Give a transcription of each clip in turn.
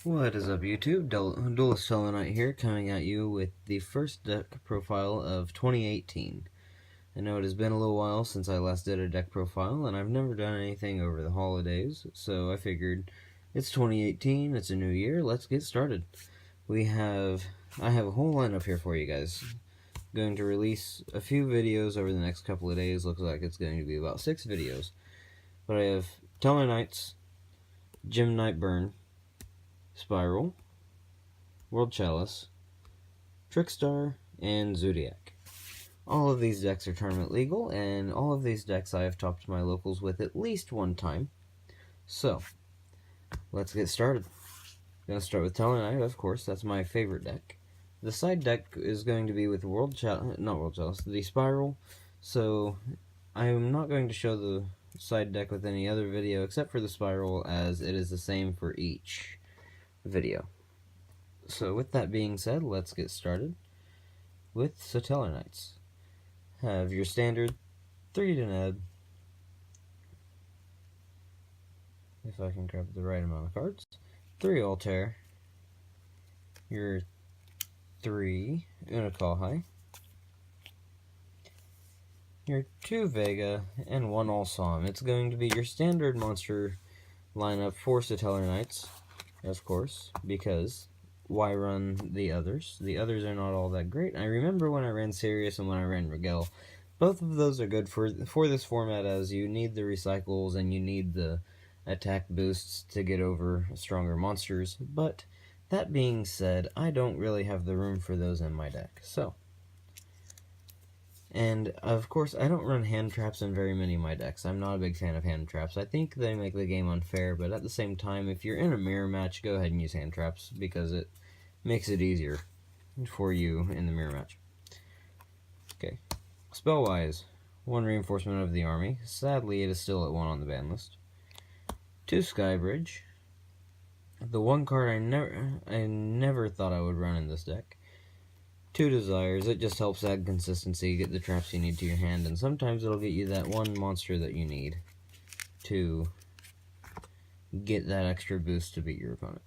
What is up, YouTube? Duelist Tellarknight here, coming at you with the first deck profile of 2018. I know it has been a little while since I last did a deck profile, and I've never done anything over the holidays, so I figured it's 2018, it's a new year, let's get started. I have a whole lineup here for you guys. Going to release a few videos over the next couple of days, looks like it's going to be about 6 videos. But I have Tellarknights, Gem Knight Burn, Spiral, World Chalice, Trickstar, and Zodiac. All of these decks are tournament legal, and all of these decks I have topped my locals with at least one time. So, let's get started. I'm going to start with Tellarknight, of course, that's my favorite deck. The side deck is going to be with the Spiral, so I am not going to show the side deck with any other video except for the Spiral, as it is the same for each video. So with that being said, let's get started with Tellarknights. Have your standard 3 Deneb, if I can grab the right amount of cards, 3 Altair, your 3 Unicalhai, your 2 Vega, and 1 Alsom. It's going to be your standard monster lineup for Tellarknights, of course, because why run the others? The others are not all that great. I remember when I ran Sirius and when I ran Rigel. Both of those are good for this format, as you need the recycles and you need the attack boosts to get over stronger monsters. But that being said, I don't really have the room for those in my deck. And, of course, I don't run hand traps in very many of my decks. I'm not a big fan of hand traps. I think they make the game unfair, but at the same time, if you're in a mirror match, go ahead and use hand traps, because it makes it easier for you in the mirror match. Okay. Spell-wise, 1 Reinforcement of the Army. Sadly, it is still at 1 on the ban list. 2 Skybridge. The one card I never thought I would run in this deck. 2 Desires. It just helps add consistency, get the traps you need to your hand, and sometimes it'll get you that one monster that you need to get that extra boost to beat your opponent.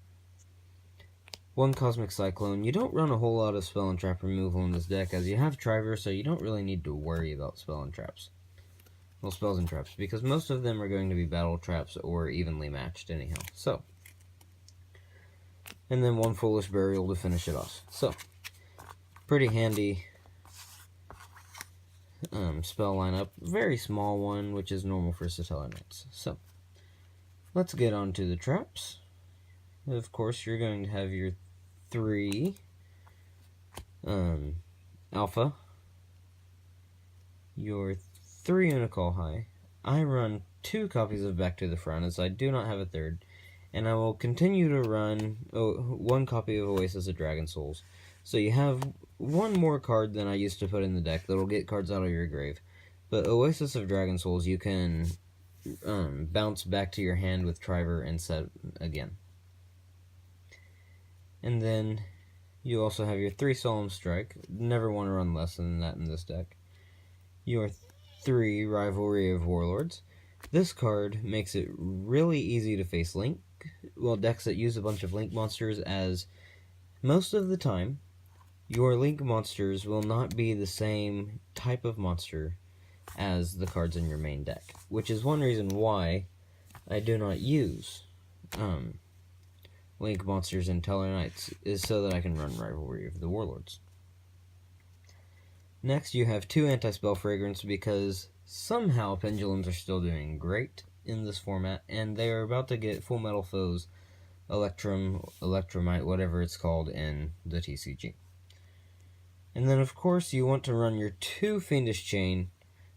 1 Cosmic Cyclone. You don't run a whole lot of spell and trap removal in this deck, as you have Triver, so you don't really need to worry about spell and traps. Well, spells and traps, because most of them are going to be battle traps or evenly matched anyhow. So, and then 1 Foolish Burial to finish it off. So, pretty handy spell lineup. Very small one, which is normal for Tellarknights. So, let's get on to the traps. Of course, you're going to have your 3 Alpha, your 3 Unicalhai. I run 2 copies of Back to the Front, as I do not have a third, and I will continue to run 1 copy of Oasis of Dragon Souls. So you have 1 more card than I used to put in the deck that'll get cards out of your grave. But Oasis of Dragon Souls, you can bounce back to your hand with Triver and set again. And then you also have your 3 Solemn Strike. Never want to run less than that in this deck. Your 3 Rivalry of Warlords. This card makes it really easy to face Link. Well, decks that use a bunch of Link monsters, as most of the time, your Link monsters will not be the same type of monster as the cards in your main deck, which is one reason why I do not use Link monsters in Tellarknights, is so that I can run Rivalry of the Warlords. Next, you have 2 Anti-Spell Fragrance, because somehow Pendulums are still doing great in this format, and they are about to get Full Metal Foes, Electrum, Electromite, whatever it's called, in the TCG. And then, of course, you want to run your 2 Fiendish Chain,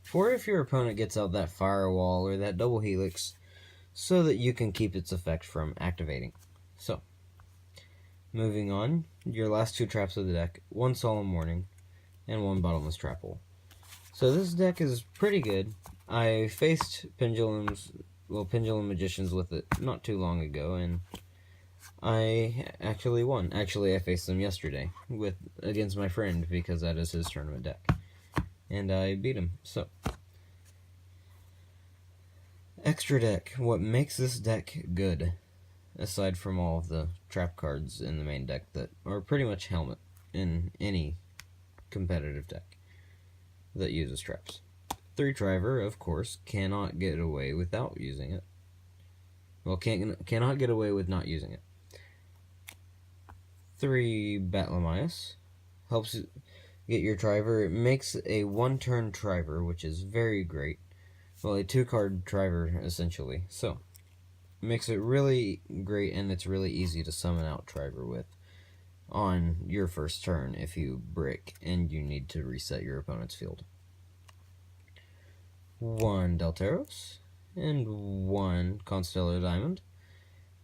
for if your opponent gets out that Firewall or that Double Helix, so that you can keep its effect from activating. So, moving on, your last 2 traps of the deck, 1 Solemn Warning, and 1 Bottomless Trap Hole. So this deck is pretty good. I faced Pendulum Magicians with it not too long ago, and I actually won. Actually, I faced them yesterday against my friend, because that is his tournament deck. And I beat him. So, extra deck. What makes this deck good? aside from all of the trap cards in the main deck that are pretty much helmet in any competitive deck that uses traps. 3 Driver, of course, cannot get away without using it. Well, cannot get away with not using it. 3 Batlamias helps get your Driver. It makes a 1-turn Driver, which is very great. Well, a 2-card Driver, essentially. So, makes it really great, and it's really easy to summon out Driver with on your first turn if you brick and you need to reset your opponent's field. 1 Delteros and 1 Constellar Diamond.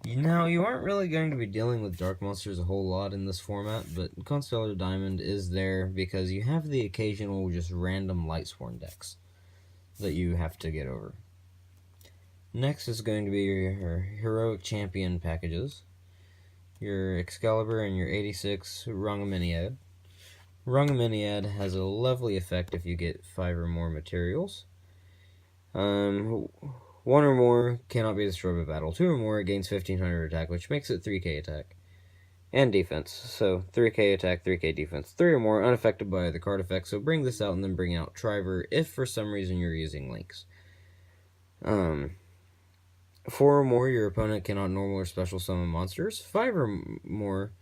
Now, you aren't really going to be dealing with dark monsters a whole lot in this format, but Constellar Diamond is there because you have the occasional just random Lightsworn decks that you have to get over. Next is going to be your Heroic Champion packages, your Excalibur and your 86 Rhongomyniad. Rhongomyniad has a lovely effect if you get 5 or more materials. 1 or more cannot be destroyed by battle. 2 or more, it gains 1500 attack, which makes it 3k attack. And defense. So 3k attack, 3k defense. 3 or more, unaffected by the card effect. So bring this out and then bring out Driver if for some reason you're using links. 4 or more, your opponent cannot normal or special summon monsters. 5 or more,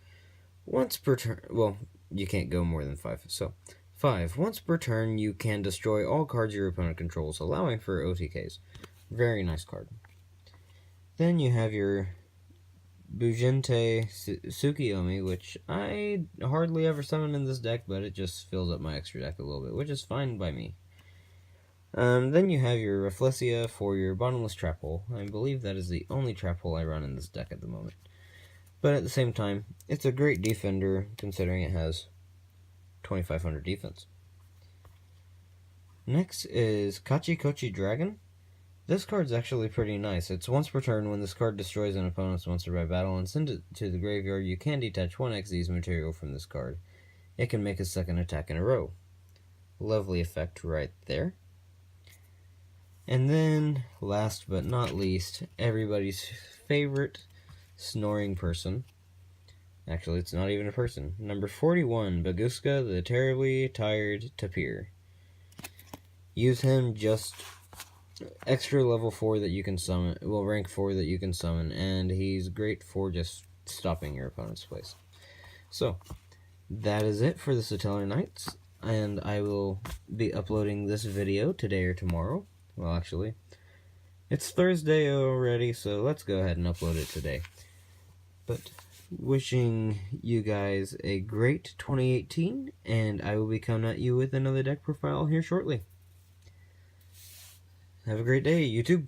once per turn. Well, you can't go more than 5. So 5. Once per turn, you can destroy all cards your opponent controls, allowing for OTKs. Very nice card. Then you have your Bujinte Tsukiyomi, which I hardly ever summon in this deck, but it just fills up my extra deck a little bit, which is fine by me. Then you have your Rafflesia for your Bottomless Trap Hole. I believe that is the only trap hole I run in this deck at the moment. But at the same time, it's a great defender, considering it has 2500 defense. Next is Kachi Kochi Dragon. This card's actually pretty nice. It's once per turn. When this card destroys an opponent's monster by battle and sends it to the graveyard, you can detach 1 Xyz material from this card. It can make a second attack in a row. Lovely effect right there. And then, last but not least, everybody's favorite snoring person. Actually, it's not even a person. Number 41, Baguska, the Terribly Tired Tapir. Use him just extra level 4 that you can summon, well, rank 4 that you can summon, and he's great for just stopping your opponent's place. So, that is it for the Tellarknights, and I will be uploading this video today or tomorrow. Well, actually, it's Thursday already, so let's go ahead and upload it today. But wishing you guys a great 2018, and I will be coming at you with another deck profile here shortly. Have a great day, YouTube.